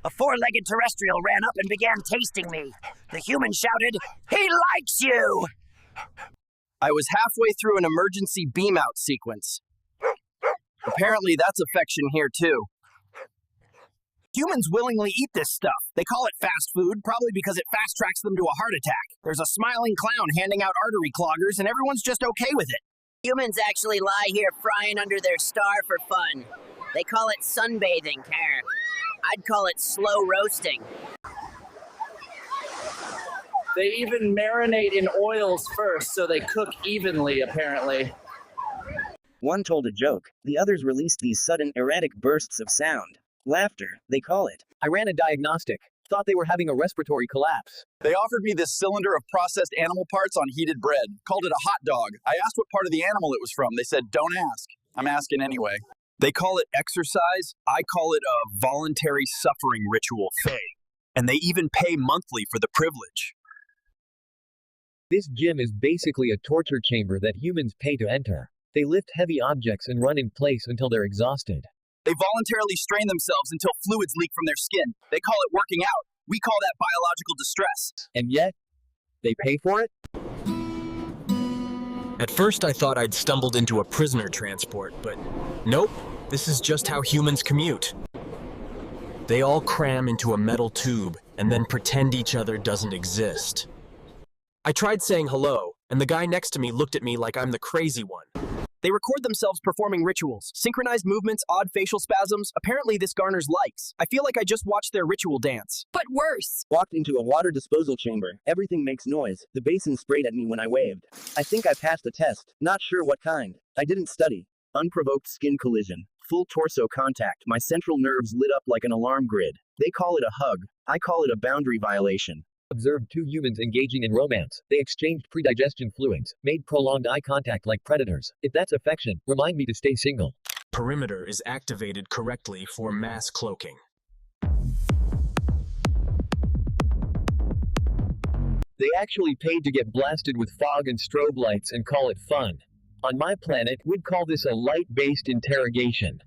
A four-legged terrestrial ran up and began tasting me. The human shouted, "He likes you!" I was halfway through an emergency beam-out sequence. Apparently that's affection here too. Humans willingly eat this stuff. They call it fast food, probably because it fast-tracks them to a heart attack. There's a smiling clown handing out artery cloggers, and everyone's just okay with it. Humans actually lie here frying under their star for fun. They call it sunbathing, Kara. I'd call it slow roasting. They even marinate in oils first so they cook evenly, apparently. One told a joke. The others released these sudden, erratic bursts of sound. Laughter, they call it. I ran a diagnostic. Thought they were having a respiratory collapse. They offered me this cylinder of processed animal parts on heated bread. Called it a hot dog. I asked what part of the animal it was from. They said, "Don't ask." I'm asking anyway. They call it exercise. I call it a voluntary suffering ritual, Faye. And they even pay monthly for the privilege. This gym is basically a torture chamber that humans pay to enter. They lift heavy objects and run in place until they're exhausted. They voluntarily strain themselves until fluids leak from their skin. They call it working out. We call that biological distress. And yet, they pay for it? At first I thought I'd stumbled into a prisoner transport, but nope, this is just how humans commute. They all cram into a metal tube and then pretend each other doesn't exist. I tried saying hello, and the guy next to me looked at me like I'm the crazy one. They record themselves performing rituals, synchronized movements, odd facial spasms. Apparently this garners likes. I feel like I just watched their ritual dance. But worse. Walked into a water disposal chamber. Everything makes noise. The basin sprayed at me when I waved. I think I passed the test. Not sure what kind. I didn't study. Unprovoked skin collision. Full torso contact. My central nerves lit up like an alarm grid. They call it a hug. I call it a boundary violation. Observed two humans engaging in romance. They exchanged predigestion fluids, made prolonged eye contact like predators. If that's affection, remind me to stay single. Perimeter is activated correctly for mass cloaking. They actually paid to get blasted with fog and strobe lights and call it fun. On my planet, we'd call this a light-based interrogation.